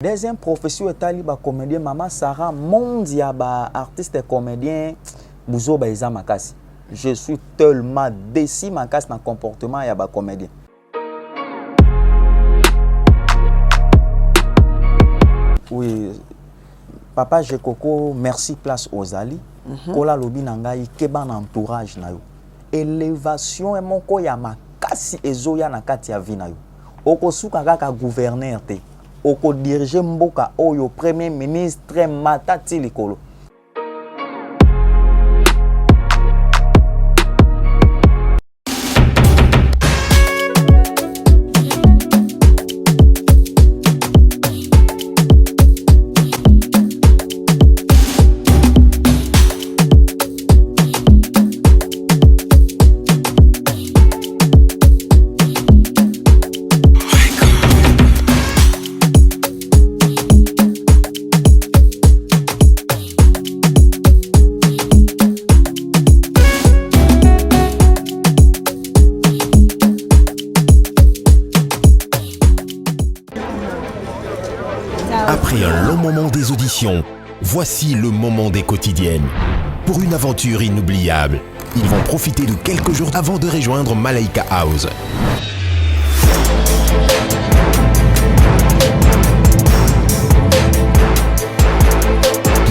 Deuxième profession est ba comédien Maman Sarah mondia ba artiste et comédien Bouzo ba Isa Makasi. Je suis tellement déçu Makasi dans comportement ya ba comédien. Oui, papa Jekoko, merci place aux Ali. Kola lobi nangai keba na entourage na yo. Élévation et moko ya Makasi ezoya na kati ya vi na yo. Okosuka kaka gouverneur te. Oko diriger mboka oyo premier ministre Matati Likolo. Après un long moment des auditions, voici le moment des quotidiennes. Pour une aventure inoubliable, ils vont profiter de quelques jours avant de rejoindre Malaika House.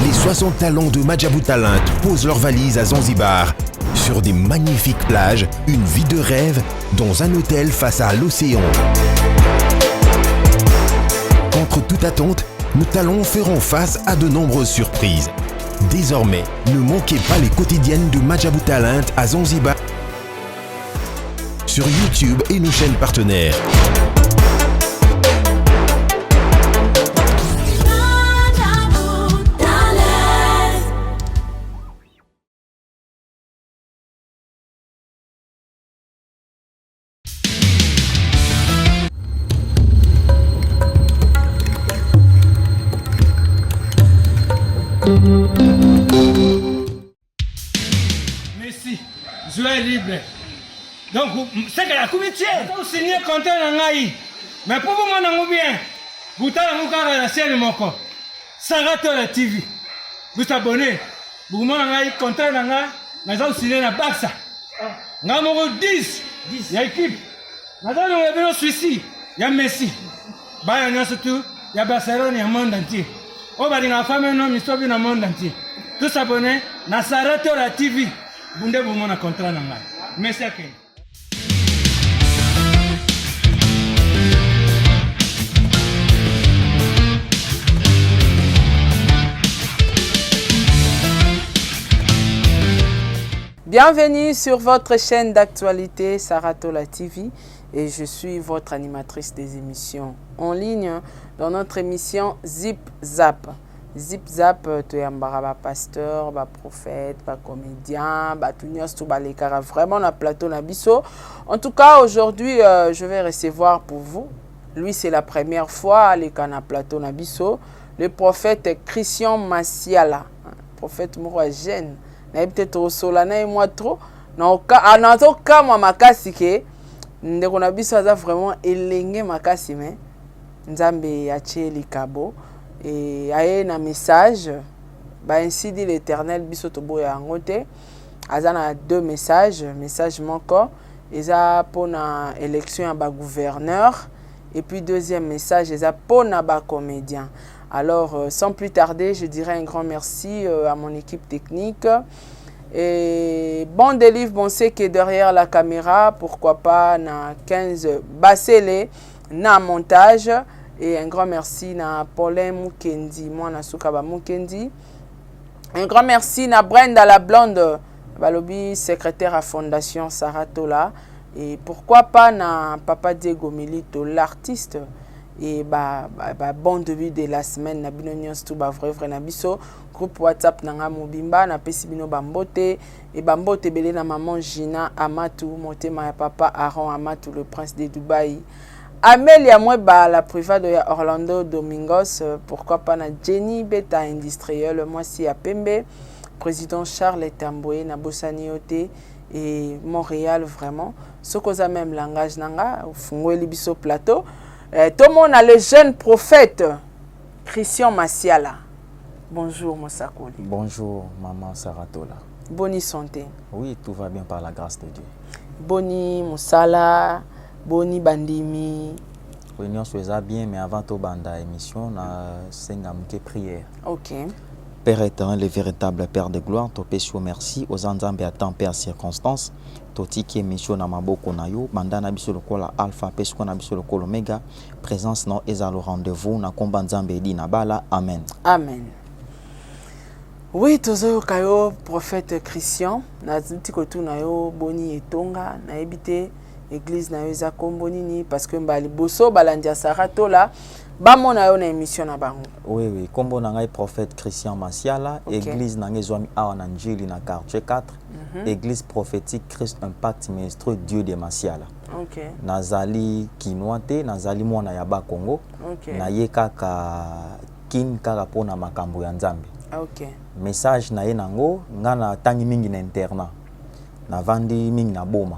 Les 60 talents de Madjabou Talent posent leurs valises à Zanzibar, sur des magnifiques plages, une vie de rêve, dans un hôtel face à l'océan. Contre toute attente, nos talents feront face à de nombreuses surprises. Désormais, ne manquez pas les quotidiennes de Madjabou Talent à Zanzibar sur YouTube et nos chaînes partenaires. Merci, joie libre. Donc, c'est que la comité, vous signez contrat dans l'AI. Mais pour vous, mon bien, vous avez la chaîne Moko, Sarato TV. Vous abonnez, vous avez contrat dans l'AI, vous avez signé la Baxa. Nous avons 10, il y a équipe. Nous avons Suisse, il y a Messi. Il y a surtout, il y a Barcelone, il y a le monde entier. On va dire la femme, non, mais dans le monde entier. Tous abonnés, na Sarato TV. Bunde boumona contrat na ngai. Merci à Ken. Bienvenue sur votre chaîne d'actualité Saratola TV et je suis votre animatrice des émissions en ligne dans notre émission Zip Zap. Zip Zap, tu es un pasteur, un prophète, un comédien, vraiment un plateau Nabiso. En tout cas, aujourd'hui, je vais recevoir pour vous, lui c'est la première fois, les Kana plateau Nabiso, le prophète Christian Massiala, prophète Moura jeune. Peut-être au solana et moi trop. En tout cas, moi, makasi ke, ndeko Nabiso a vraiment élengé makasi mais Nzambe yache likabo. Et il y a un message, ainsi dit l'Éternel, bisotobo ya ngote, azana deux messages, message manko, eza pour na élection à gouverneur, et puis deuxième message, eza pour na comédien. Alors, sans plus tarder, je dirais un grand merci à mon équipe technique. Et bon délivre, bon c'est que derrière la caméra, pourquoi pas na 15 bassele na montage. Et un grand merci à Paulin Mukendi, moi na Soukaba Mukendi. Un grand merci à Brenda la blonde, balobi secrétaire à Fondation Saratola. Et pourquoi pas na Papa Diego Milito, l'artiste. Et bon début de la semaine, na bino nyons tout vrai na biso. Groupe WhatsApp na Mobimba, na pesi bino bambote. Et bambote belé na maman Gina Amatou, motema ya papa Aaron Amatou, le prince de Dubaï. Amélia Mweba, la privée de Orlando Domingos, pourquoi pas na Jenny Beta Industriel, moi si à Pembe, président Charles Tamboué, na Bossani Ote et Montréal vraiment. Ce qu'on a même langage nanga, fungwe libiso plateau. Tout le monde a le jeune prophète Christian Masiala. Bonjour Mosakoli. Bonjour Maman Saratola. Bonne santé. Oui, tout va bien par la grâce de Dieu. Boni Moussala, Boni Bandimi. Oui, nous sommes bien, mais avant tout banda émission, on a 5 prière. Ok. Père éternel, le véritable Père de gloire, te merci aux ensembles à temps, Père circonstances. Toti qui émission na maboko na yo, banda na biso lokola alpha, pesko na biso lokola omega. Présence non ezalo rendez-vous na komba nzambe di na bala. Amen. Amen. Oui, tozo kayo prophète Christian, na tikotu na yo boni etonga, na ebite église na yo za komboni ni parce que mbali boso balandia Saratola. Bamo na yo na émission na bango. Oui, oui. Kombo na ngai prophète Christian Masiala, okay. Église na ngai zwami awa na Njili na quartier 4, Église prophétique Christ Impact Ministre Dieu de Masiala. Okay. Nazali Kinoate, nazali mwana ya ba Congo. Okay. Na ye kaka kin kaka pona makambo ya Nzambe. Okay. Message na ye nango ngana tangi mingi na internat. Na vandi mingi na boma.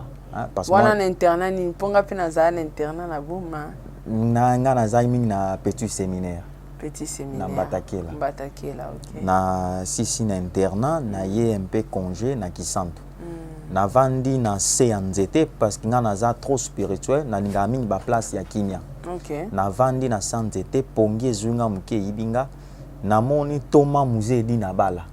Parce wana na internat ni ponga pe na za na internat na boma. Nga nazali mingi na petit séminaire. Petit séminaire. Na Batakela. Batakela, ok. Na sisi na internat, na ye un peu congé na Kisantu. Na vandi na se ya nzete parce que nga naza trop spirituel, na linga mingi ba place ya kimia. Ok. Na vandi na sa nzete pongi ezunga muke yibinga. Na moni Thomas Musée di na bala.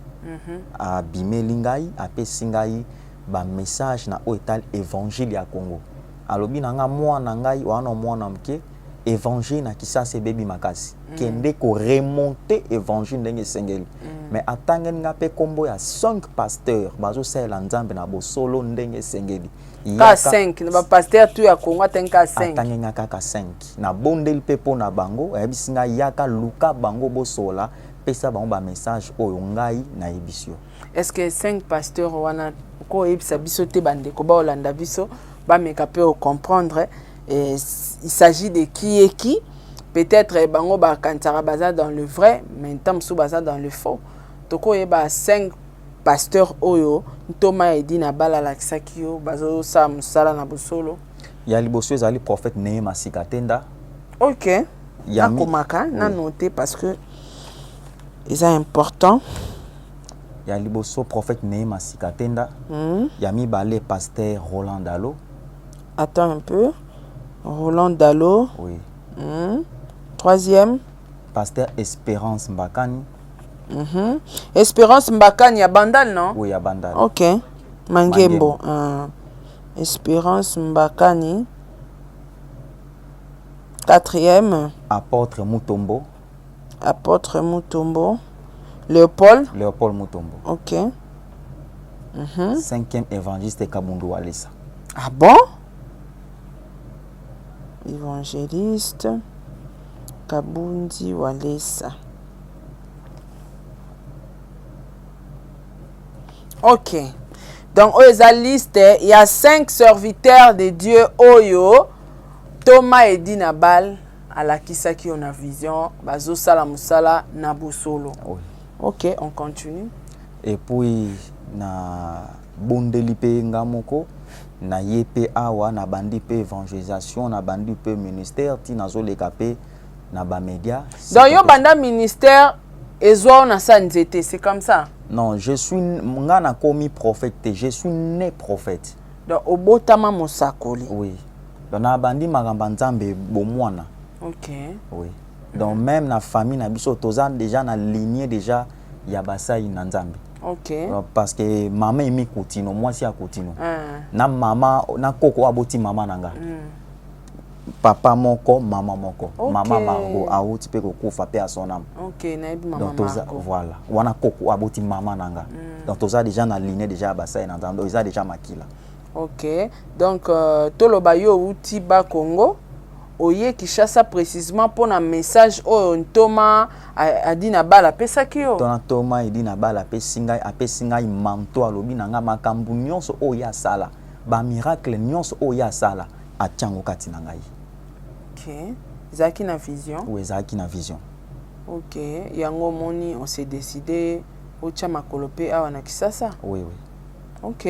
Abimeli ngai, apesi ngai ba message na oetal évangile ya Congo. Alobi na nga mwana ngai wana mwana mke évangile na kisasa bebi makasi. Kende ko remonter évangile ndenge sengeli. Mais atangen nga pe kombo ya 5 pasteurs bazo sala nzambe na bosolo ndenge sengeli. Ka 5 na ba pasteur tu ya Congo atenka 5. Atangen nga kaka 5. Na bondeli pe po na bango, ebisinga yaka luka bango bosola pesa bango ba message oyo ngai na ebisio. Est-ce que 5 pasteurs wana ko ebisa biso te bande ko ba olanda biso ba meka pe comprendre il s'agit de qui et qui? Peut-être bango ba kantara baza dans le vrai, mais tam sou baza dans le faux. Toko yeba 5 pasteurs oyo Thomas edi na bala la kisakio bazo sa musala na bosolo. Ya liboso ezali prophète Nehema Sikatenda. OK. Ya komaka na noter parce que c'est important. Ya liboso prophète Nehema Sikatenda. Ya mi balé pasteur Roland Dalo. Attends un peu. Roland Dalo. Oui. Troisième. Pasteur Espérance Mbakani. Espérance Mbakani ya Bandal, non? Oui, ya Bandal. Ok. Mangembo. Espérance Mbakani. Quatrième. Apôtre Mutombo. Apôtre Mutombo. Léopold. Léopold Mutombo. Ok. Cinquième évangéliste Kabundu Walesa. Ah bon? Évangéliste Kabundi Walesa. Ok. Donc, aux liste, il y a 5 serviteurs de Dieu. Oyo, Thomas et Dinabal, à la Kisaki, on a vision. Bazo Salamusala, Nabusolo. Oui. Ok, on continue. Et puis, na Bondelipe Ngamoko. Na yepe awa na bandi pe évangélisation na bandi pe ministère ti nazo lekape na ba média. Donc yo banda ministère ezwa na sanzete, c'est comme ça. Non, je suis ngana komi prophète, je suis né prophète. Donc obotama Mosakoli. Oui. Donc na bandi magamba nzambe bomwana. OK. Oui. Donc même na famille na biso toza déjà na lignée déjà ya basai na nzambe. OK. Parce que maman emi Koutino, moi si à Koutino. Na maman na koko aboti maman nanga. Papa moko, maman moko. Okay. Maman Margot aouti pe kokufa pe à son âme. OK, na ebi maman Margot. Voilà. Wana koko aboti maman nanga. Donc toza déjà na lignée déjà basai na nzambe, ils a déjà makila. OK. Donc toloba yo uti ba Congo. Oye Kishasa précisément pour un message au Thomas a dit na bala pesa kio. Thomas a dit na bala pesinga manto alobi nanga makambu nyonso oya sala. Ba miracle nyonso oya sala atiango kati na ngai. OK. Zaki na vision. Oui, zaki na vision. OK. Yango moni on s'est décidé au chama kolope awa na Kishasa. Oui, oui. OK.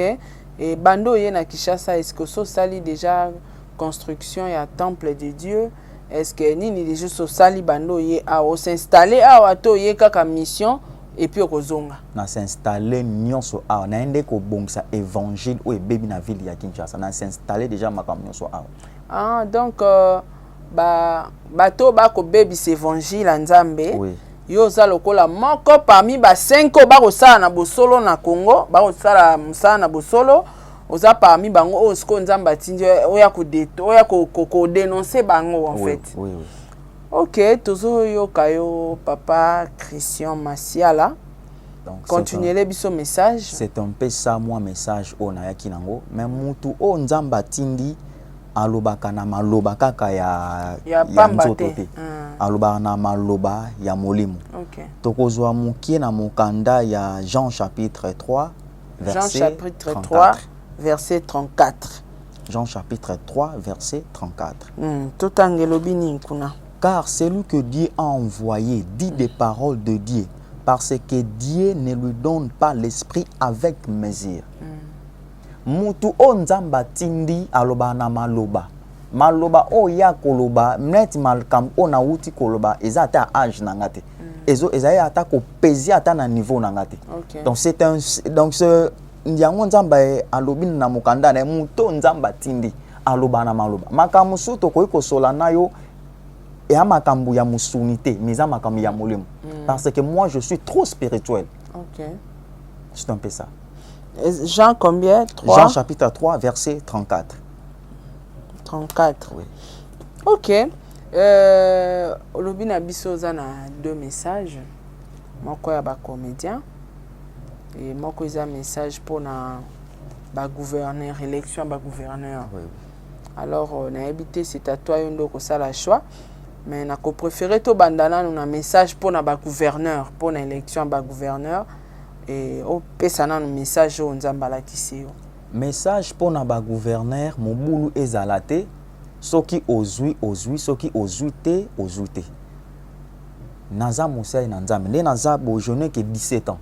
Et bando ye na Kishasa est-ce que so sali déjà construction et à temple de Dieu est-ce que nini déjà so sali bando ye a o s'installer a to ye kaka mission et puis okozonga na s'installer nyonso a na ende ko bongisa évangile o ebebi na ville ya Kinshasa na s'installer déjà makambo nyonso a. Ah donc bato ba ko bebi évangile à Nzambe. Oui. Yo za lokola moko parmi ba 5 ba ko sala na bosolo na Congo ba ko sala musala na bosolo oza parmi bango o sko Nzambe atindi oya ko dénoncer bango en fait. Oui, oui. OK, tozo yo kayo papa Christian Masiala. Donc continuez les biso message. C'est un peu ça moi message o na yaki nango mais mutu o Nzambe atindi alobaka na maloba kaka ya nzoto te. Alobaka na maloba ya molimo. OK. Tokozwa mukie na mokanda ya Jean chapitre 3 verset Jean chapitre 34. 3 verset 34. Jean chapitre 3 verset 34. Totangelo bini kuna. Car celui que Dieu a envoyé dit des paroles de Dieu parce que Dieu ne lui donne pas l'esprit avec mesure. Mutu o Nzamba tindi aloba na maloba. Maloba o ya koloba net malkam o na uti koloba eza ata âge na ngate. Ezo ezaya ata ko pezi ata na niveau na ngate. Okay. Donc c'est un ce ndiango Nzamba alobi na mokanda na mutu Nzamba tindi aloba na maloba. Makamu suto ko ikosola nayo et à makambu ya musunité, mais à makambu ya molimo. Parce que moi je suis trop spirituel. OK. C'est un peu ça. Jean combien? 3? Jean chapitre 3 verset 34. 34. Oui. OK. Olobi na biso za na deux messages. Moko ya ba comédien et moko isa message pour na ba gouverneur, élection ba gouverneur. Oui. Alors on a habité c'est à toi yondo ko sala choix. Mais na ko préféré to bandana nous na message pour na ba gouverneur, pour na élection ba gouverneur et au pesana nous message on Nzamba la kiseo. Message pour na ba gouverneur mobulu ezalate soki ozui soki ozui te. Naza mosai na Nzambe nde naza bo jeune ke 17 ans.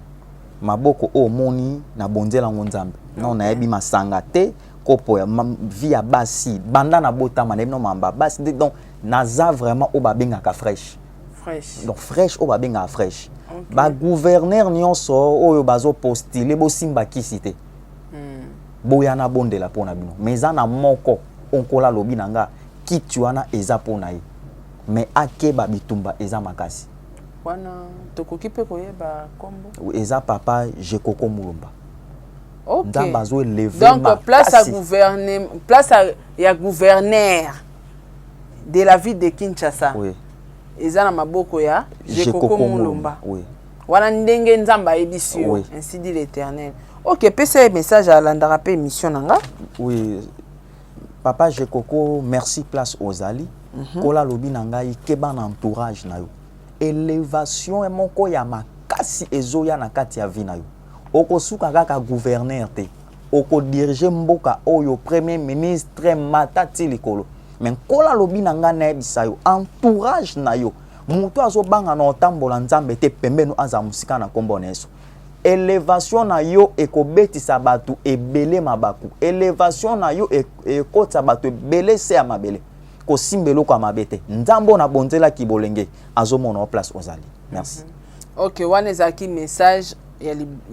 Maboko o moni na bonzela Nzambe. Non na yebi masanga te kopo ya via basi banda na botama na no mamba basi donc naza vraiment au babengaka fraîche. Donc fraîche au babengaka fraîche. Okay. Ba gouverneur nyonso oyo bazo postuler bo simba kisite. Boya na bondela pona bino. Mais na moko onkola lobi nanga kituana eza pona ye. Mais akeba bitumba eza makasi. Wana tokoki pe koyeba kombo. Eza papa Jekoko Mulumba. OK. Donc place à gouverner, ya gouverneur de la ville de Kinshasa. Oui. Eza na maboko ya Jekoko Mulumba. Oui. Wana ndenge Nzamba ebisio. Oui. Ainsi dit l'Éternel. OK, pese message à landara pe émission nanga. Oui. Papa Jekoko, merci place Ozali. Kola lobi nanga ikeba na entourage na yo. Élévation et moko ya makasi ezoya na kati ya vie na yo. Oko suka kaka gouverneur te. Oko diriger mboka oyo premier ministre matati likolo. Men kola lobi nanga na ebisa yo entourage na yo. Mutu azo banga na otambola Nzambe te pembenu aza musika na kombo na Yesu. Élévation na yo ekobetisa batu ebele mabaku. Élévation na yo ekotsa batu ebele se ya mabele. Ko simbelo kwa mabete. Nzambo na bonzela ki bolenge azo mona place Ozali. Merci. OK, wana ezaki message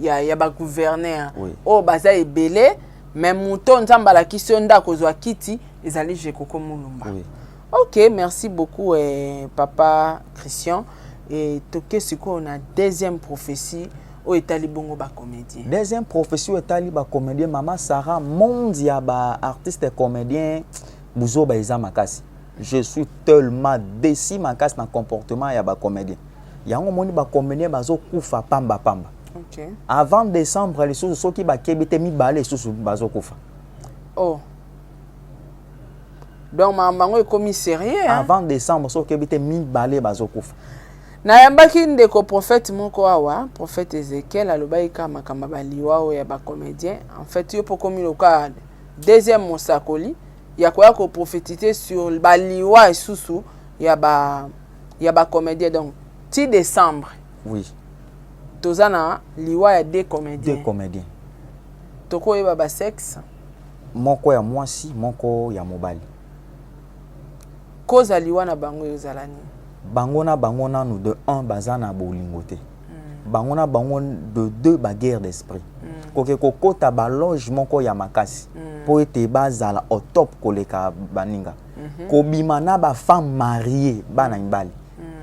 ya ba gouverneur. Oui. O baza ebele mais muto Nzamba la kiso ndako zwa kiti ezali Jekoko Mulumba. Oui. OK, merci beaucoup papa Christian et toke siko on a deuxième prophétie o etali bongo ba comédien. Deuxième prophétie etali ba comédien Mama Sarah monde ya ba artiste comédien buzo ba eza makasi. Je suis tellement déçu makasi na comportement ya ba comédien. Yango moni ba comédien bazo kufa pamba. OK. Avant décembre les sous soki ba kebete mi balé sous bazo kufa. Oh. Donc mamango est commis sérieux hein? Avant décembre soki kebete mi balé bazo kufa. Na yambaki ndeko prophète moko awa, prophète Ezekiel alobai kama baliwa o ya ba comédien. En fait, yo pokomi loka deuxième mosakoli, ya koya ko prophétiser sur baliwa et susu ya ba comédien donc ti décembre. Oui. Tozana liwa ya deux comédiens. Deux comédiens. Toko yeba ba sexe. Moko ya mwasi, moko ya mobali. cause aliwa na bango yozalani bango na bango nanu de 1 baza na bolingo te bango na bango de 2 baguerre d'esprit koke kokota baloge moko ya makasi po ete bazala au top koleka baninga kobima na bafemme mariée bana mibali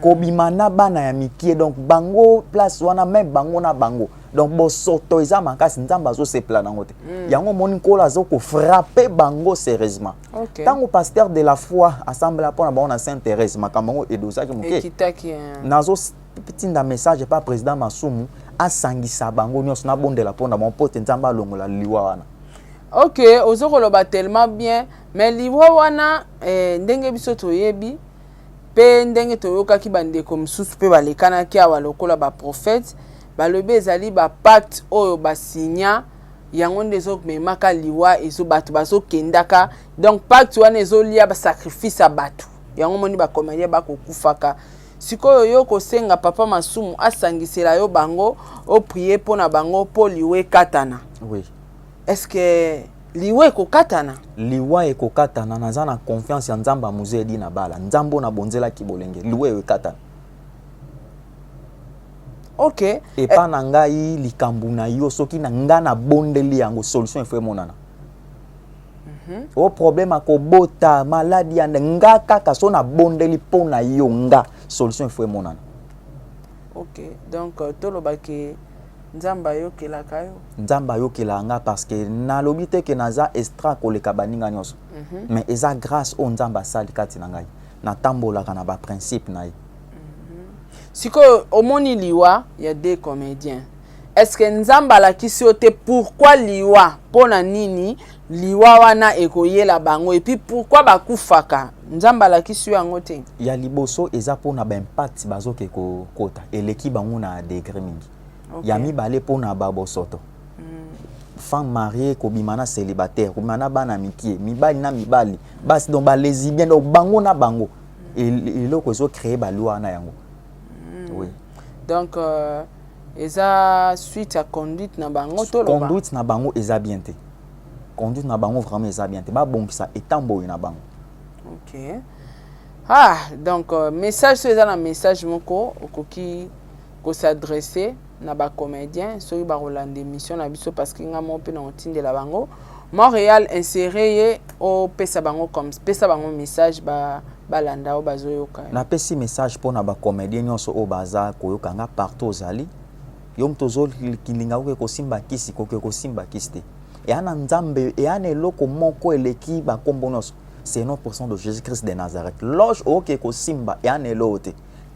kobima na bana ya mikie donc bango place wana même bango na bango donc bosoto eza makasi nzambe azosepela nango te yango moni nkolo azoko frapper bango sérieusement ntango pasteur de la foi assemble mpona bango na Sainte Thérèse makambo yango edosaki moke nazotinda message pa président Masumu asangisa bango nyonso nabondela mpona bango mpo te nzambe alongola liwa wana. Ok, ozokoloba tellement bien mais liwa wana ndenge biso toyebi pe ndenge toyokaki bandeko mosusu mpe balekanaki awa lokola baprophète balobi ezali bapacte oyo basinya yango nde ezomemaka liwa ezo bato bazokendaka donc pacte wana ezolia basacrifice ya bato yango moni bakomedia bakokufaka sikoyo yo kosenga papa Masumu asangisela yo bango oprie mpona bango mpo liwa ekatana. Oui. Est-ce que liwa ekokatana? Liwa ekokatana naza na confiance ya nzambe amuze edi na bala nzambo na bonzelaki bolenge liwa ekatana. Ok. Epa na ngai likambu na yo soki na nga na bondeli yango solution efo emonana. O problème akobota maladie ya nga kaka so na bondeli po na yo nga solution efo emonana. Ok, donc tolobaki nzamba yokelaka yo. Nzamba yokelaka nga parce que nalobi te ke naza extra koleka baninga nyonso. Mais eza grâce o nzamba sali kati na ngai. Na tambolaka na ba principe na ye. Siko omoni liwa ya des comédiens. Est-ce que nzamba la kisiote pourquoi liwa pona nini liwa wana ekoyela bango et puis pourquoi bakufaka nzamba la kisio yango te? Ya liboso eza pona ba impact bazoke ko kota eleki bango na degré mingi. Okay. Ya mibale pona babosoto. Femme mariée kobimana célibataire kobimana bana mikie mibali na mibali basi donc ba lesbienne donc bango na bango eloko zo créer ba loi na yango. Oui. Donc eza suite à conduite na bango to loba. Conduite na bango eza bien te. Conduite na bango vraiment eza bien te. Ba bombisa etambo na bango. OK. Ah, donc message c'est un message moko okoki ko s'adresser na ba comédien soki ba rolande émission na biso parce que nga mo pe na otinde la bango. Montréal inséré au pesa bango comme pesa bango message ba balanda o bazoyoka. Na pesi message pona ba comédien nyonso o baza koyoka nga partout ozali. Yo mtozo kilinga ko simba kisi ko simba kiste. Et ana nzambe et ana eloko moko eleki ba kombo nyonso. C'est 9% de Jésus-Christ de Nazareth. Loge oke ko simba et ana elote.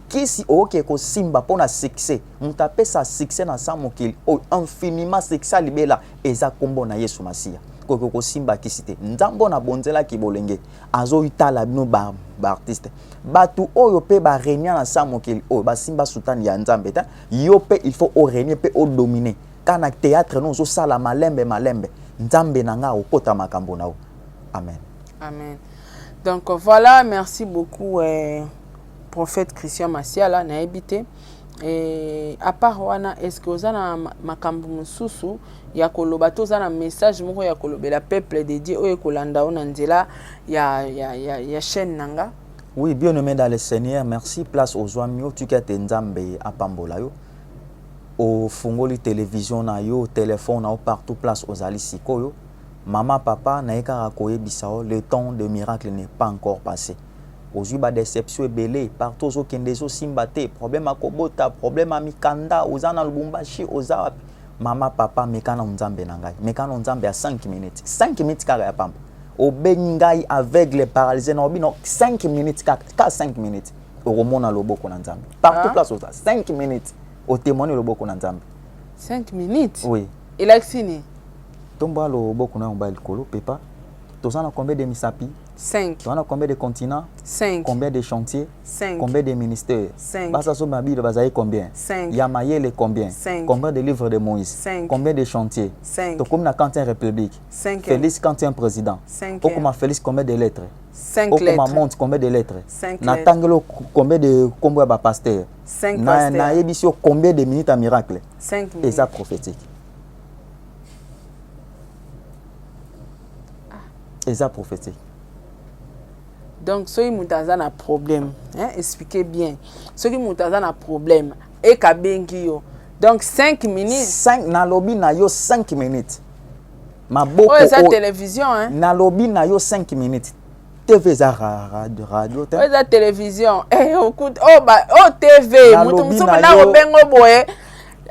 Kisi oke ko simba pona succès. Mutape sa succès na sa mokili o infiniment succès libela eza kombo na Yesu Masia. Ko simba kisite nzambo na bonzela ki bolenge azo itala bino ba artiste batu oyo pe ba renia na sa mokili oyo ba simba sultani ya nzambe ta yo pe il faut o renier pe o dominer kana théâtre non zo sala malembe nzambe na nga okota makambo na o. Amen. Amen. Donc voilà, merci beaucoup prophète Christian Masiala na ebité. Et à part wana est-ce que vous avez makambo mususu ya koloba to za na message moko ya kolobela peuple de Dieu oyo kolanda ona nzela ya chaîne nanga? Oui, bien aimé dans le Seigneur, merci place aux amis tu kete nzambe apambola yo au fungoli télévision na yo téléphone na partout place aux ali sikoyo maman papa na eka koyebisa le temps de miracle n'est pas encore passé. Aujourd'hui ba déception ebele partout zo kendezo simbate problème akobota problème amikanda ozana lubumbashi oza mama papa mekana nzambe na ngai mekana nzambe à 5 minutes 5 minutes kaka ya pamba obengai aveugle paralysé na obino 5 minutes kaka 5 minutes okomona loboko na nzambe partout place oza 5 minutes o témoigner loboko na nzambe 5 minutes. Oui. Elaxini tomba loboko na mobile kolo pepa tozana combien de misapi 5. Tu as combien de continents? 5. Combien de chantiers? 5. Combien de ministères? 5. Basaso Mabile Bazaï combien? 5. Yamayele combien? 5. Combien de livres de Moïse? 5. Combien de chantiers? 5. Donc comme quand un république? 5. Félix quand un président? 5. Okoma Félix combien de lettres? 5 lettres. Monte combien de lettres? 5 lettres. Natangelo combien de combien de pasteurs? 5 pasteurs. Na ebisio combien de minutes à miracle? 5 minutes. Et ça prophétique. Et ça prophétique. Donc soki mutu aza na problème, hein, expliquez bien. Soki mutu aza na problème et kabengi yo. Donc 5 minutes. 5 na lobby na yo 5 minutes. Maboko Oh, eza télévision hein. Na lobby na yo 5 minutes. TV za radio te. Oh, eza télévision. Eh écoute, oh ba oh TV, mutu musuku na obengo boye.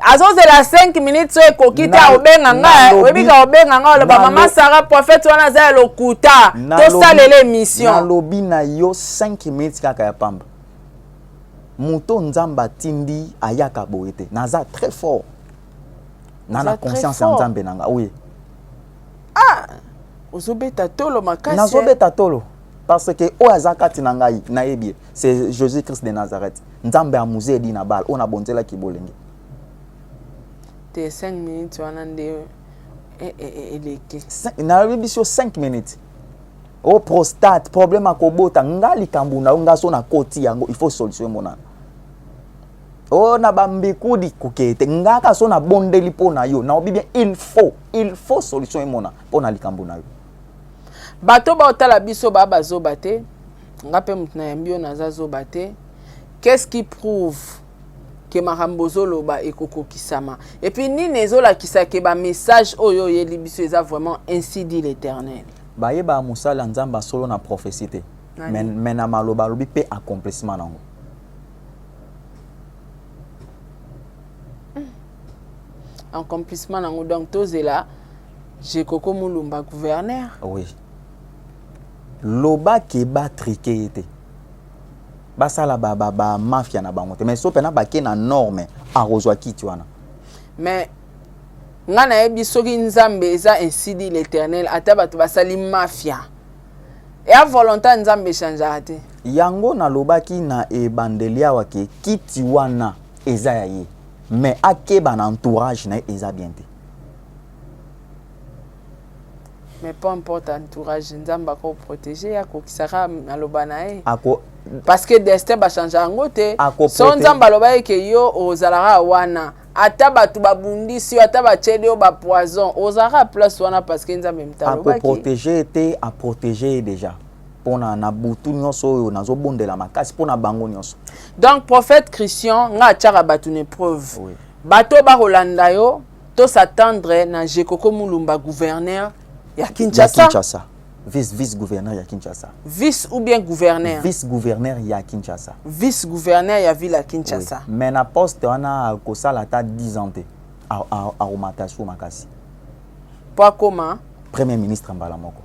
Azo c'est la 5 minutes so ekokita obenga nga, webika obenga nga le ba mama Sarah prophète wana za lokuta. To salela émission. Na lobby na yo 5 minutes kaka ya pamba. Muto nzamba tindi ayaka boete. Naza très fort. Nana conscience en nzambe nanga. Oui. Ah, ozobeta tolo makasi. Nazobeta tolo parce que o azakati nangai na yebie. C'est Jésus-Christ de Nazareth. Nzambe amuze di na bal, ona bonzela ki bolenge. Te 5 minutes wana nde eleke. Na biso 5 minutes. O prostate, problème akobota ngali kambuna ngaso na koti yango, il faut solution monana. O na bambikudi kokete ngaka so na bondeli pona yo. Na obi bien il faut solution mona pona likambuna yo. Bato ba otala biso ba bazoba te. Ngape mutna yambio naza zoba te. Qu'est-ce qui prouve que marambozo loba ekoko kisama? Et puis ni nezola kisake ba message oyo yeli biso eza vraiment ainsi dit l'Éternel. Bayeba musala nzamba solo na prophétie te. Mais na maloba lobi pe accomplissement nango. Accomplissement nango donc tozela Jekoko Mulumba gouverneur. Oui. Loba ke ba triqué te. Basala ba mafia na bango te. Mais so pena ba ke na norme arozwa kiti wana. Mais ngana yebi soki nzambe eza ainsi dit l'Éternel ata bato basali mafia. Et à volonté nzambe changera te. Yango na lobaki na ebandelia wake kiti wana eza ya ye. Mais akeba na entourage na eza bien te. Mais peu importe entourage nzamba ko protéger ya ko kisaka aloba na e. Ako parce que destin ba changer ngo te. Son nzamba loba ke yo ozalara wana ata batu babundisi ata ba chede yo ba poison ozara place wana parce que nzambe mtaloba ki. Ako protéger te a protéger déjà. Pona na butu nyonso yo nazo bondela makasi pona bango nyonso. Donc prophète Christian nga tchara batu ne preuve. Oui. Bato ba rolanda yo to s'attendre na Jekoko Mulumba gouverneur ya Kinshasa. Ya Kinshasa. Vice-gouverneur ya Kinshasa. Vice ou bien gouverneur? Vice-gouverneur ya Kinshasa. Vice-gouverneur ya ville ya Kinshasa. Oui. Mais na poste wana kosala ta 10 ans te. Aromatation makasi. Pas comment? Premier ministre mbala moko.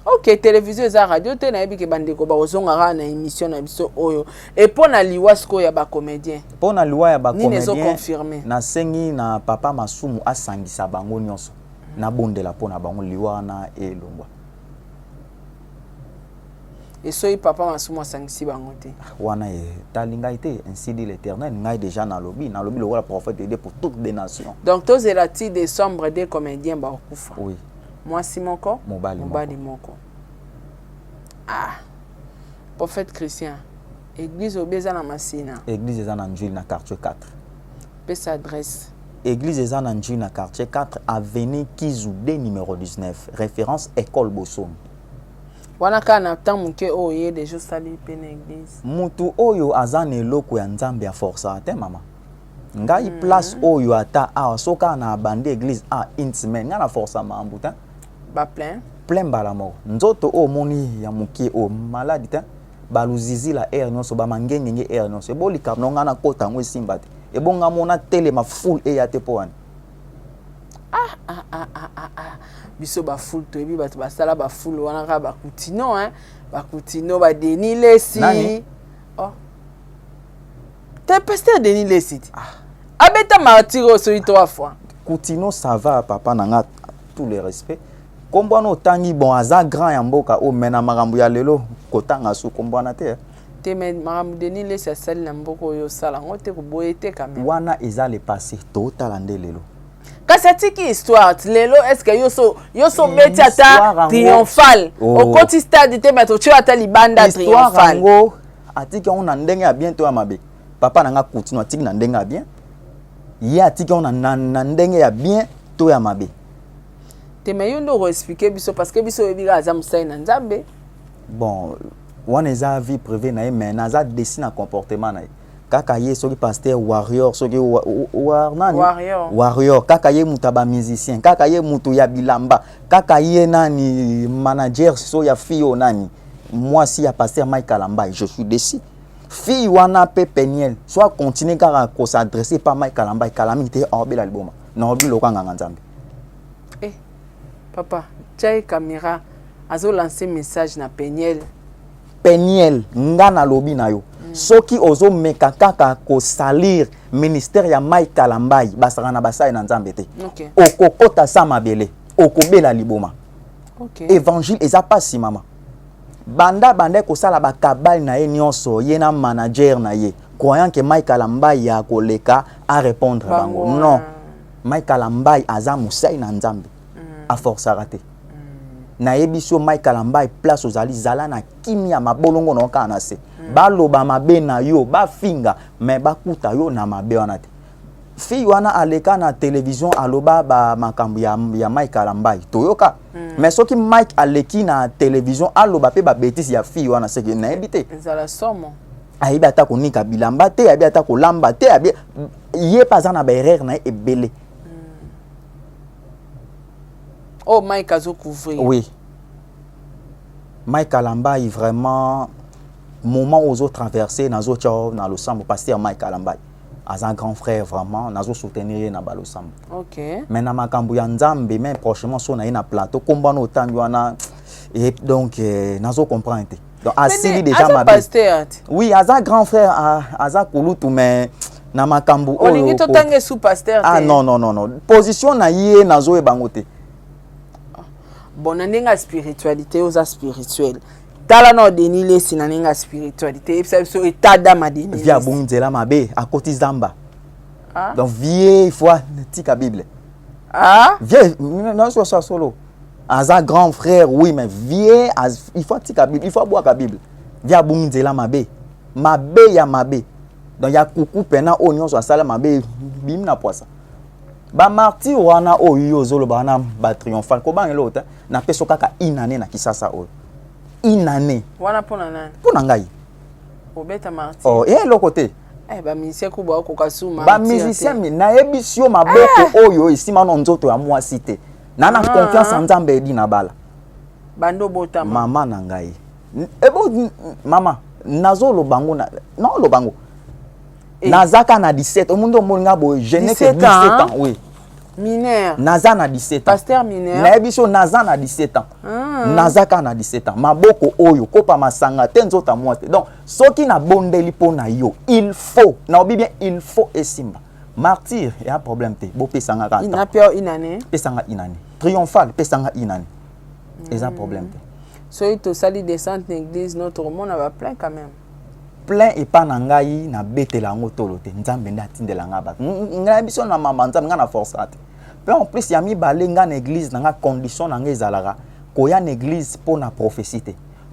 Ok, télévision et radio, tu as dit que bandeko ba ozonga na émission na biso oyo. Et pour na liwa sko ya ba comédien. Pour na liwa ya ba comédien. Ni nezo confirmer. Na sengi na papa Masumu asangisa bango nyonso. Na bondela pona bango liwa na elongwa. Et so papa Masumu asangisi bango te. Wana e talinga été ainsi dit l'Éternel ngai déjà na lobby le roi prophète aider pour toutes les nations. Donc tous les rati des sombres des comédiens ba okufa. Oui. Moi Simoko Mobali moko. Ah. Prophète Christian. Église obeza na Masina. Église eza na Njili na quartier 4. Pesa adresse. Église eza na Njili na quartier 4 avenue Kizoudé numéro 19. Référence école Bosom. Wana kana tamuke oye de jo sali pene église. Mutu oyo azana eloko ya nzambe ya força te mama. Ngai place oyo ata soka na bande église une semaine nga na força mambu ta. Ba plein bala moko. Nzoto o moni ya mukie o maladi ta. Baluzizi la air nyonso ba mangengenge air nyonso. Ebolika nonga na kota ngo simba te. Ebonga mona tele ma full e ya te poani. Biso ba full to ebi bato basala ba full wana ka ba kutino ba kutino ba Denis Lesi. Nani? Oh. T'es pasteur Denis Lesi. Abeta martiro so 3 fois. Kutino ça va papa nanga tout le respect. Kombwana tangi bon aza grand ya mboka o mena marambu ya lelo kotanga su kombwana te. Te men marambu Denis Lesi asali na mboko yo sala ngote ko boyete quand même. Wana eza le passé total ande lelo. Kasatiki histoire lelo est-ce que yoso beti ata triomphal au côté stade te mettre tu ata libanda triomphal ngo atiki on na ndenge ya bientôt ya mabe papa nanga kutino atiki na ndenge ya bien ye atiki on na ndenge ya bien to ya mabe te me yondo ko expliquer biso parce que biso ebika za musai na nzambe bon wana eza vie privée na ye mais naza desi na comportement na ye kaka ye soki pasteur warrior soki warrior kaka ye mutu ba musicien kaka ye mutu ya bilamba kaka ye nani manager so ya fille nani moi si ya pasteur Mike Kalamba je suis déçu fille wana pe peniel soit continuer kaka ko s'adresser pas Mike Kalamba kalami te obela liboma na obi lokanga nzambe papa tchai caméra azo lancer message na peniel nga na lobi na yo soki ozo meka kaka ko salir ministère ya Mike Kalamba basaka na basai na nzambe te okokota sa mabele okobela liboma évangile eza pasi mama banda ko sala ba kabali na ye nyonso ye na manager na ye croyant que Mike Kalamba ya koleka a répondre bango non Mike Kalamba aza musai na nzambe a force raté na yebiso Mike Kalamba place ozali zala na kimia mabolongo na kana se baloba mabe na yo ba finga mais bakuta yo na mabe wana te fi wana aleka na télévision aloba ba makambu ya Mike Kalamba toyoka mais soki Mike aleki na télévision aloba pe ba bêtise ya fi wana se na ebité zala somo ayibi ata ko nika bilamba te ayibi ata ko lamba te ayibi ye pas na ba erreur na ebele. Oh, Mike a couvert. Oui. Mike Kalamba est vraiment moment aux autres traversés dans le sambo pasteur Mike Kalamba. As un grand frère vraiment, nazo soutenir na balo sambo. OK. Mais na makambu ya nzambe même prochainement so na plateau combat no tangi wana et donc nazo comprendre. Donc asili déjà ma pasteur. Oui, as un grand frère aza kulutu mais na makambu o lingi to tangi sous pasteur. Ah non. Position na yé nazo e bangote. Bon, na spiritualité aux spirituels. Tala no denile sinaninga spiritualité et ça so état d'âme denile. Via bunzela mabe à côté zamba. Donc vie il faut tika Bible. Ah? Vie non so solo. As un grand frère oui mais vie il faut tika Bible, il faut boire la Bible. Via bunzela mabe. Mabe ya mabe. Donc ya kuku pena onyo so sala mabe bim na poisa. Ba martyr wana oyo zolo bana ba triomphal ko ba ngelo ta na peso kaka inane na kisasa oyo inane wana pona nani pona ngai obeta martyr oh lo côté ba musicien ko ba ko kasuma ba musicien na ebisio maboko oyo isima no nzoto ya mwasi te na confiance en nzambe edi na bala bando bota mama na ngai ebo mama nazolo bango na non lo bango Nazaka na 17 au monde moninga bo je n'ai que 17 ans oui mineur naza na 17 ans pasteur mineur na biso naza na 17 ans nazaka na 17 ans maboko oyo kopa masanga te nzota mwate donc soki na bondeli pona yo il faut na obi bien il faut esimba martyr y a problème te bo pesanga ka ina pio inane pesanga inane triomphal pesanga inane et ça problème te so ito sali descente l'église notre monde va plein quand même plein et pas na ngai na betela ngo tolote nzambe nda tindela nga ba ngai biso na mama nzambe nga na force ate pe en plus ya mi balenga na église na nga condition na ngai zalaka ko ya na église pour na prophétie te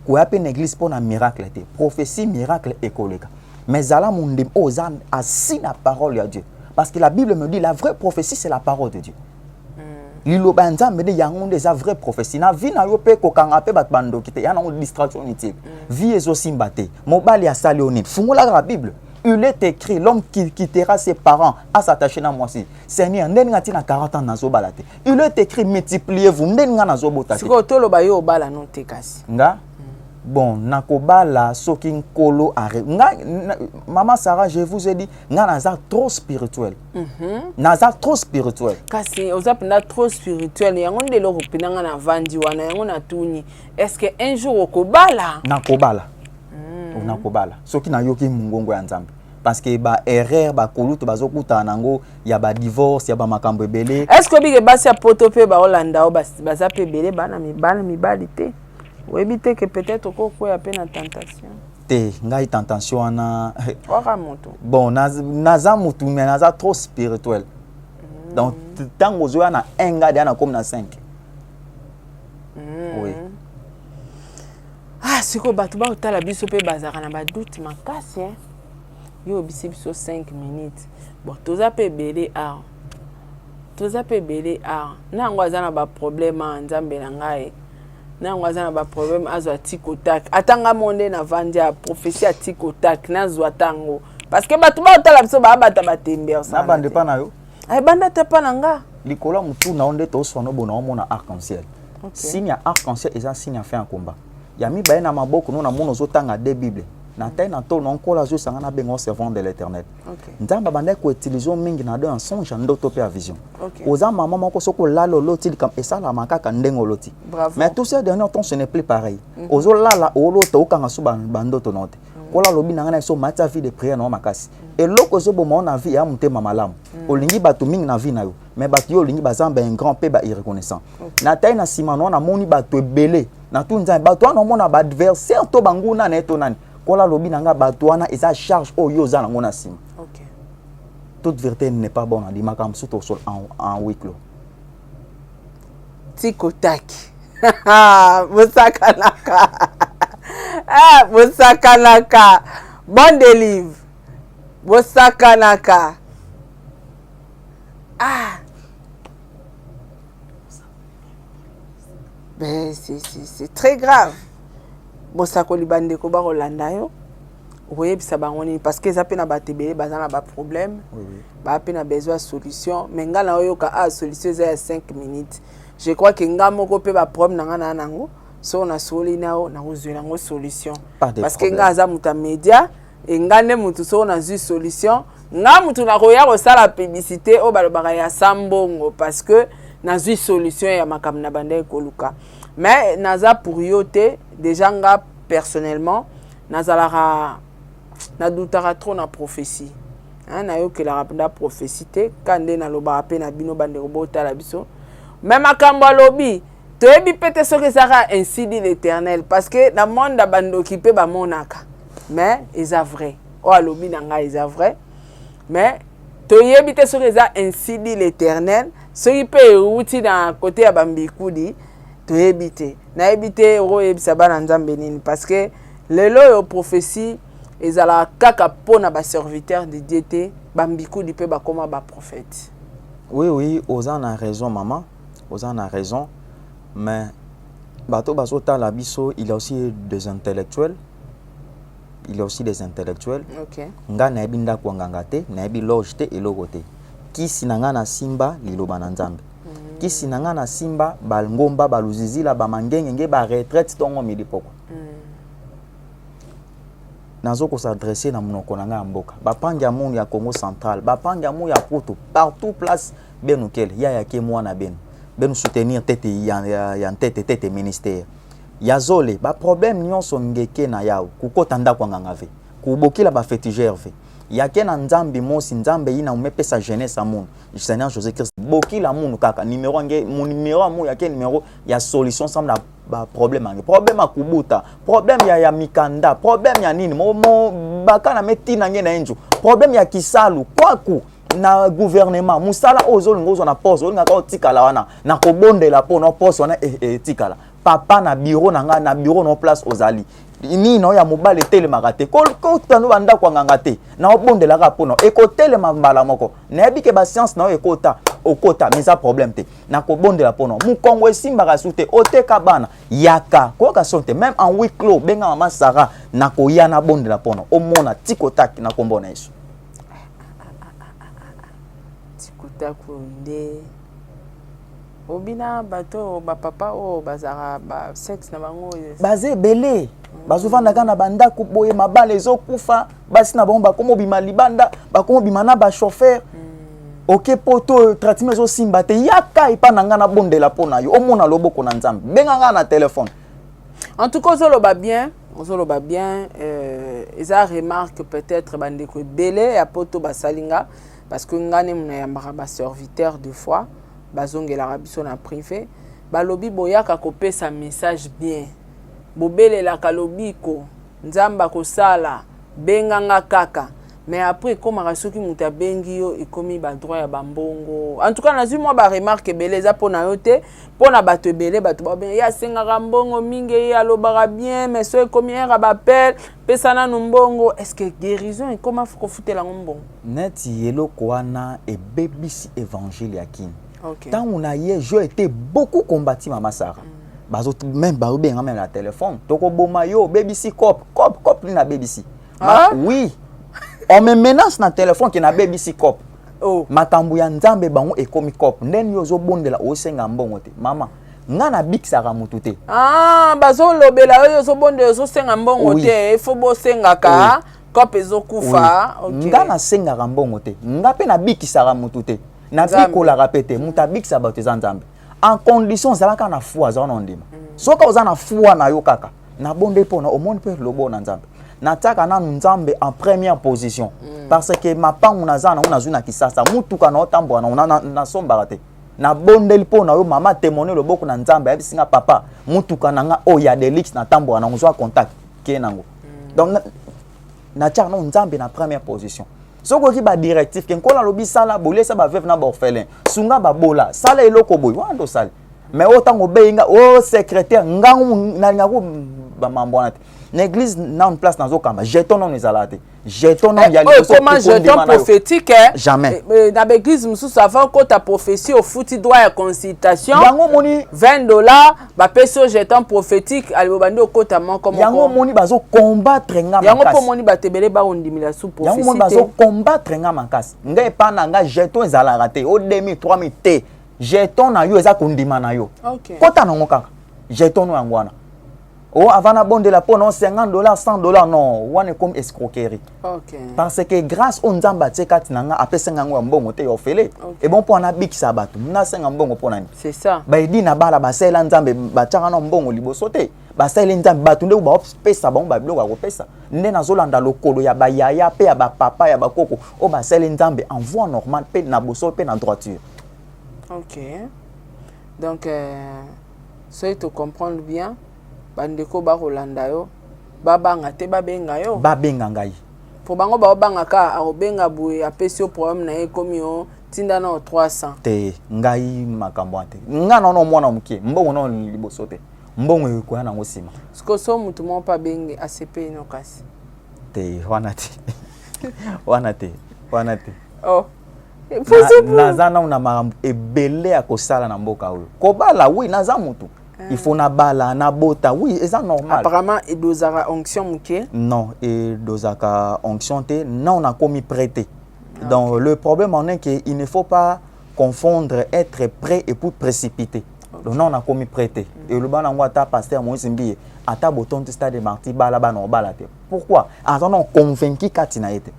ko ya pe na église pour na miracle te prophétie miracle ekoleka mais zala mundim ozan assis na parole ya Dieu parce que la Bible me dit la vraie prophétie c'est la parole de Dieu. Liloba nzambe de yango des vraies prophéties na vie na yo pe ko kanga pe bat bando kite ya na distraction inutile vie ezo simbate mobali ya salionite fungola la Bible il est écrit l'homme qui quittera ses parents à s'attacher na moi si Seigneur ndenga tina 40 ans nazo balate il est écrit multipliez-vous ndenga nazo bota siko tolo ba yo bala no te kasi nga bon nakobala soki nkolo are nga maman Sarah je vous ai dit nga naza trop spirituel naza trop spirituel kasi ozapenda trop spirituel yango ndelo kopinanga na vandi wana yango na tuni est-ce que un jour okobala nakobala soki na yoki mungongo ya nzambe parce que ba erreur ba koluto bazokuta nango ya ba divorce ya ba makambo ebele est-ce que bige basi ya poto pe ba Holanda o baza pe bele bana mibali te webite que peut-être ko ya pe na tentation te ngai tentation ana waka moto bon naza mutu mais naza trop spirituel donc tango zo na enga de na comme na 5 oui siko batu ba utala biso pe bazaka na ba doute makasi yo bisi biso 5 minutes bon toza pe belé art nango azana ba problème nzambe na ngai na ngwaza na problème azo atikotak atanga monde na vandia prophétie atikotak na zwatango parce que batu ba otala biso ba bata batember ça na bande pa na yo ay banda ta pa nanga likola mutu na onde to sono bona omona arc-en-ciel signe ya arc-en-ciel eza signe ya fin ya combat ya mi baye na maboko no na mono zotanga de bible na tay na to non kola zo sanga na bengo servant de l'éternel nzamba bande ko utiliser mingi na do en songe ndoto pe a vision oza mama moko soko lalo loti comme et ça la makaka ndengo loti mais tout ces derniers temps ce n'est plus pareil ozo lala oloto okanga so bandoto note kola lobi na ngana so mata vie de prière na makasi et loko zo bomo na vie ya mutema malamu olingi batu mingi na vie na yo mais batu yo olingi bazamba un grand peu ba irreconnaissant na tay na simano na moni batu ebele na tout nzambe batu wana mona ba adversaire to banguna na eto nani kola lobi nanga batu wana eza charge oyo za nango na sima toute vérité n'est pas bonne dit makam surtout au sol en huis clos tikotak musakanaka musakanaka bon délivre musakanaka ben c'est très grave bosakoli bandeko ba rolanda yo oyebisa bango nini parce que eza mpe na batebele baza na baproblème baa mpe na besoin ya solution mais nga na oyoka solution eza ya 5 minutes je crois que nga moko mpe baproblème na nga na nango so nasoli nao nakozwela yango solution parce que nga aza moto ya média e nga nde motu so nazwi solution nga motu nakoya kosala publicité oyo balobaka ya sambongo parce que nazwi solution ya makambo na banda ekoluka mais naza pour yo te déjà nga personnellement nazalaka nadutaka trop na prophétie nayokelaka na prophétie te kande nalobaka mpe na bino bandeko botala biso mais makambo alobi toyebi pete soki ezaka ainsi dit l'éternel parce que na monde ya bandoki mpe bamonaka mais eza vrai oyo alobi na ngai eza vrai mais toyebi te soki eza ainsi dit l'éternel soki mpe euti na kote ya bambikudi toyebi te nayebi te okoyebisa bana nzambe nini parce que lelo oyo prophétie ezalaka kaka mpona baserviteur de Dieu te bambikudi mpe bakoma baprophète. Oui oza na raison maman oza na raison mais bato bazotala biso il y a aussi des intellectuels nga nayebi ndako nganga te nayebi loge te eloko te kisi na nga na simba liloba na nzambe kisi na nga na simba balngomba baluzizila bamangenge ba retraite tongo midi poko nazo ko s'adresser na monoko na nga mboka bapangi ya monde ya Congo central bapangi ya monde ya Poto partout place benukele ya ke mwana benu soutenir tete ya tete ministère ya zole ba problème nyonso ngeke na yao kukota ndako nganga ve kubokila ba fétigère ve ya ke na nzambi mosi nzambe ina umepesa jeunesse a monde Seigneur Jésus Christ bokila munu kaka numéro nge mon numéro amu ya ke numéro ya solution ensemble na ba problème a kubuta problème ya mikanda problème ya nini mo bakana metina nge na enjo problème ya kisalu kwaku na gouvernement musala ozolingo na poste olinga ka otikala wana na kobondela po na poste wana etikala papa na bureau na bureau no place ozali ni no ya mobile telemaka te ko tanu banda kwa nganga te na obondela ka po no ekotelema mbala moko na yebike ba science na ekota okota meza problème te na kobondela po no mukongo esimbaka sute oteka bana yaka ko ka sonte même en huis clos benga mama Sara na koya na bondela po no omona tikotak na kombona yesu takunde obina bato ba papa o bazara ba sexe na bango baze belé bazovanda kana banda kuboye mabale ezokufa basi na bomba komo bima libanda bakomo bima na ba chauffeur OK poto traitement zo simba te yaka ipa na ngana bondela pona yo omona loboko na nzambe benga ngana na téléphone en tout cas ozoloba bien eza remarque peut-être bandeko belé ya poto basalinga parce que ngane muna yambaka ba serviteur de fois bazongela biso na privé balobi boyaka kopesa message bien bobelela kalobiko nzamba kosala benganga kaka mais après comme rasoki muta bengi yo ekomi ba droit ya bambongo en tout cas nazui moi ba remarque beleza pona yote pona bato belé bato ba bien ya senga mbongo mingi ya lobara bien mais so ekomi era ba appel pesana numbongo est-ce que guérison et comment faut fouter mbongo net yelo koana e bebisi évangile yakini OK tant on a hier je été beaucoup combattu mama Sarah bazo même ba obenga même la téléphone toko boma yo BBC cop ni na BBC oui on me menace na téléphone qui na BBC cop oh makambo ya nzambe bango ekomi cop ndeni yo zo bondela osenga mbongo te mama nga na bikisaka mutu te bazo lobela yo zo bondela zo senga mbongo te ifo bo senga ka cop ezokufa okay nga na senga mbongo te nga pe na bikisaka mutu te na bikola rapete muta bikisa bato za nzambe en condition zalaka na foi za ondima soka oza na foi na yo kaka na bonde pona au monde pe lobo na nzambe na taka na nzambe en première position parce que mapangu na zana una zuna kisasa mutuka na otambo na somba te na bonde pona yo mama témoigner loboko na nzambe abisinga papa mutuka na nga o ya delix na tambo na ngozwa contact ke nango donc na taka na nzambe na première position soko ki ba directif ken kola lobi sala bolesa ba veuve na ba orphelin sunga ba bola sala eloko boy wando sala mais autant obeyinga o secrétaire ngangu na ngako ba mambwana l'église na une place dans okamba jeton non ezalate jeton non ya liboso comment jeton prophétique jamais dans l'église mususu avant que ta prophétie au futi droit ya consultation yango moni $20 ba peso jeton prophétique ali bobandi okota moko moko yango moni bazo combattre nga makasi yango po moni batebele ba ondimila sous prophétie yango moni bazo combattre nga makasi nga epana nga jeton ezalaka te o 2000 3000 te jeton na yo eza kondima na yo kota nango kaka jeton no yango wana oh avant na bonde la po non $50 $100 non wana comme escroquerie parce que grâce au nzamba tsekati nanga apesa ngango mbongo te ofele et bon po na bikisa bato na senga mbongo po nani c'est ça ba edi na bala basela nzambe bataka na mbongo liboso te basela nzambe bato nde ba pesa bango ba biloko ko pesa nde nazolanda lokolo ya bayaya pe ya ba papa ya bakoko o basela nzambe en voie normale pe na boso pe na droiture. OK donc ça tu comprends bien bandeko ba Rolanda yo babanga te babenga yo babenga ngai po bango ba banga ka arobenga buye apesi problème na ekomi yo tinda na 300 te ngai makambo te nga no mwana mukie mbongo no liboso te mbongo eko na ngosima siko so mutu mo pa benge ACP no kasi te wana te oh nazana una makambo ebele akosala na mboka oyo kobala oui naza mutu il faut na bala na bota oui c'est normal apparemment et dosara onction muke non et dosaka onction te non on a commis prêter donc le problème en est que il ne faut pas confondre être prêt et pour précipiter donc non on a commis prêter et le bana ngwata pasteur Moïse Mbiye ata boton stade de marti bala bana bala te pourquoi attendons convaincu katina été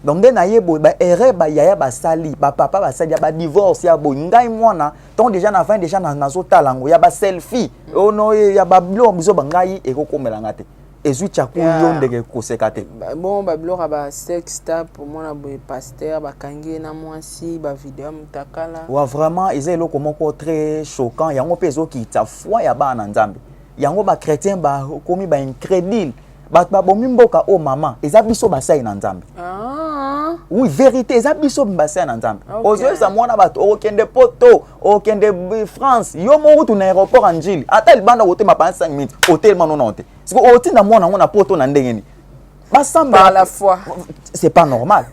donc nde na yebo ba erreur ba yaya ba sali ba papa ba sali ba divorce ya bo ngai mwana ton déjà na fin déjà na zotalango ya ba selfie ono ya ba blo bizo ba ngai ekokomela ngate ezui chaku yo ndeke kosekate bon ba blo ba sex tap pour mona boy pasteur ba kangi na mwasi ba vidéo mutakala wa vraiment ezelo komoko très choquant yango pezo ki ta foi ya ba na nzambe yango ba chrétien ba komi ba incrédule ba bomi mboka o mama eza biso basai na nzambe oui vérité eza biso basai na nzambe ozoza mwana bato okende poto okende France yo mo tu na aéroport anjili ata libanda wote mapa 5 minutes hôtel mano te siko otinda mwana ngona poto na ndengeni basamba par la foi c'est pas normal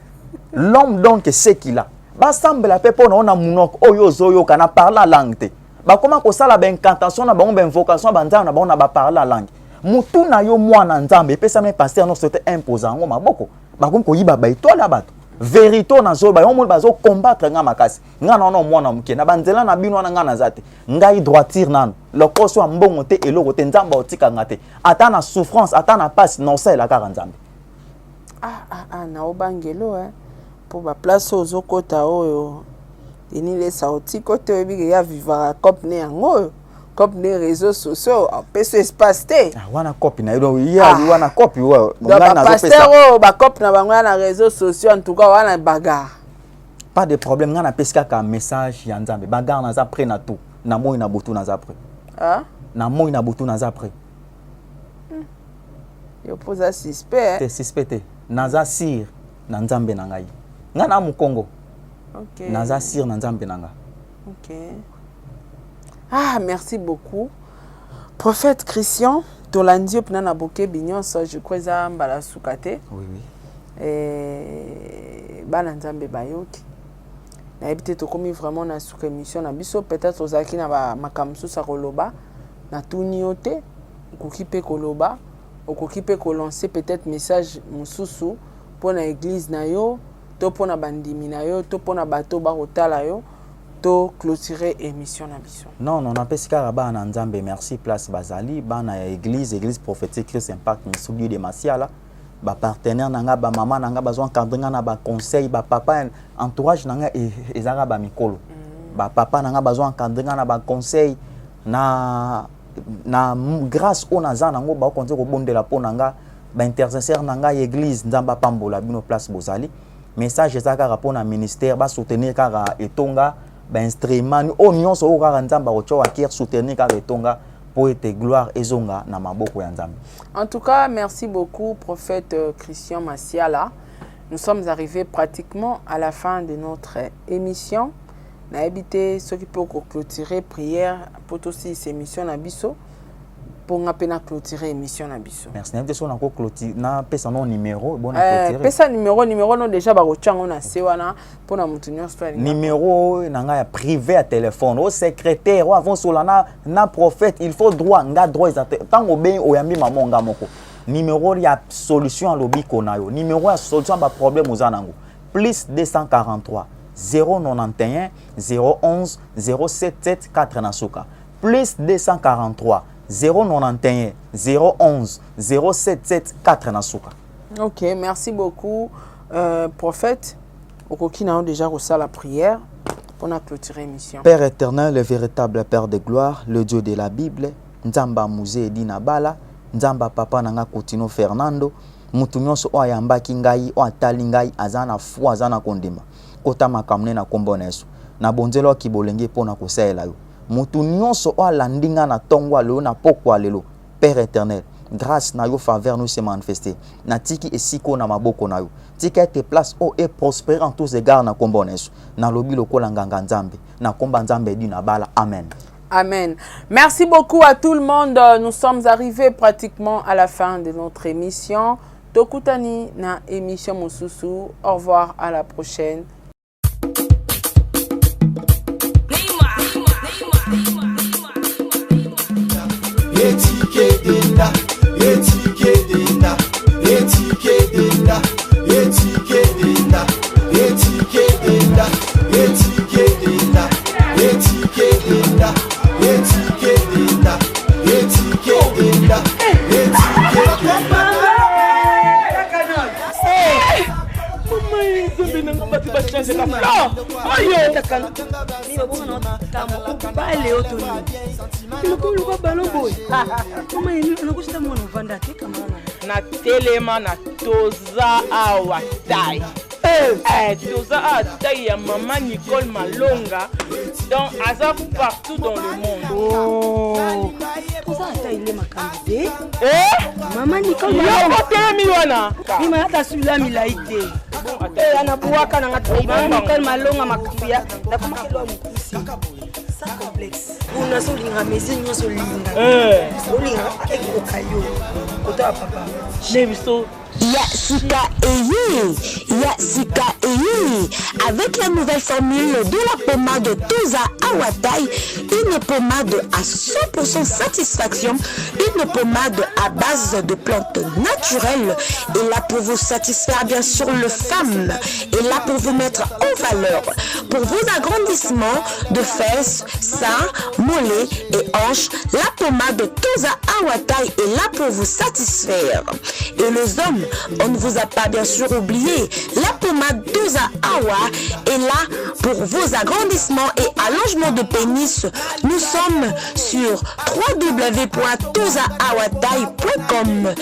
l'homme donc c'est qu'il a basamba la pepo na munoko oyo zoyo kana parler la langue te ba comment ko sala ba incantation na ba invocation ba nzamba na ba na ba parler la langue mutu na yo mwana nzambe pesa me pasteur no c'était imposant ngo maboko bakomi ko yiba ba itola bato vérité na zo ba yo mo bazo combattre nga makasi nga no mwana muke na banzela na bino na nga na zate ngai droiture nanu lokoso ya mbongo te eloko te nzamba otika ngate ata na souffrance ata na passe non ça la kaka nzambe na obangelo pour ba place ozo kota oyo inile sauti kote obi ya vivara cop ne yango comme les réseaux sociaux peso espace te wana copie na yo ya wana copie wa ngana na pasteur ba copie na bango na réseaux sociaux en tout cas wana bagarre pas de problème ngana peska ka message ya nzambe bagarre na za près na tout na moi na butu na za près na moi na butu na za près yo posa suspect te suspect na za sir na nzambe na ngai ngana mu Congo OK na za sir na nzambe na nga OK. Merci beaucoup. Prophète Christian, Tolandi Opnana Boke Bignon, je crois que Mbala Soukate. Oui. Et Bananzambe Bayoki. Na habité to komi vraiment na sous émission na biso peut-être aux aki na ba makamsu sa koloba na tuni yo te okoki pe koloba okoki pe kolancer peut-être message mosusu pour na église na yo to pour na bandimi na yo to pour na bato ba kotala yo to clôturer émission na biso. Non, non, na pesika ba na nzambe merci place bazali ba na église prophétique Christ Impact Misubi de Masiala ba partenaire nanga ba maman nanga bazwa encadrer na ba conseil ba papa entourage nanga ezaka ba mikolo ba papa nanga bazwa encadrer na ba conseil na grâce au naza nango ba konze ko bondela po nanga ba intercesseur nanga église nzamba pambola bino place bozali message ezaka rapport na ministère ba soutenir kara etonga ba instrument o nyonso o kara nzamba ocho akir soutenir kara etonga pour être gloire ezonga na maboko ya nzambe. En tout cas, merci beaucoup prophète Christian Masiala. Nous sommes arrivés pratiquement à la fin de notre émission. Na habité ceux qui peuvent clôturer prière pour aussi ces émissions na biso pour nga pena clôturer émission na biso. Merci. N'importe so na ko clôturer na pesa non numéro bon na clôturer. Pesa numéro non déjà ba kochango na sewana pour na mutunyo story. Numéro nanga ya privé à téléphone au secrétaire ou avant solana na prophète il faut droit nga droit tant obé oyambi mamonga moko. Numéro ya solution lobi konayo. Numéro ya solution ba problème ozanango. Plus 243 091 011 077 4 nasuka. Plus 243 091 011 077 4 nasuka. Ok, merci beaucoup prophète. Okoki na déjà reçu la prière pour la clôturer l'émission. Père éternel, le véritable Père de gloire, le Dieu de la Bible, Nzamba Mouze Dina Bala, Nzamba Papa Nanga Kotino Fernando, mutu nyonso o ayambaki ngai o atali ngai azana fu azana kondima kota makamne na kombo na Yesu na bonzelo ki bolenge pona kosaela yo mutu nyonso o alandinga na tongwa lelo na pokwa lelo Père éternel grâce na yo faveur nous se manifester na tiki esiko na maboko na yo tika ete place o et prospérer en tous égards na kombo na Yesu na lobi lokola nganga nzambe na komba nzambe di na bala amen. Amen. Merci beaucoup à tout le monde. Nous sommes arrivés pratiquement à la fin de notre émission. Tokutani na émission Moussousou. Au revoir, à la prochaine. Na telema na toza awatai toza awatai ya maman Nicole Malonga donc aza partout dans le monde. Toza awatai ile makambe maman Nicole Malonga telemi wana ima hata sula milaite anabuaka na ngati maman Nicole Malonga makubia na kumakelo mkusi sa complexe una solinga mezi nyoso linga solinga ekokayo kota papa nebiso Sika Eye. Avec la nouvelle formule de la pommade Toza Awatai, une pommade à 100% satisfaction, une pommade à base de plantes naturelles, et là pour vous satisfaire bien sûr les femmes, et là pour vous mettre en valeur, pour vos agrandissements de fesses, seins, mollets et hanches, la pommade Toza Awatai est là pour vous satisfaire. Et les hommes, on ne vous a pas bien sûr oublié, la pommade Toza Awa est là pour vos agrandissements et allongements de pénis. Nous sommes sur www.tozaawatai.com.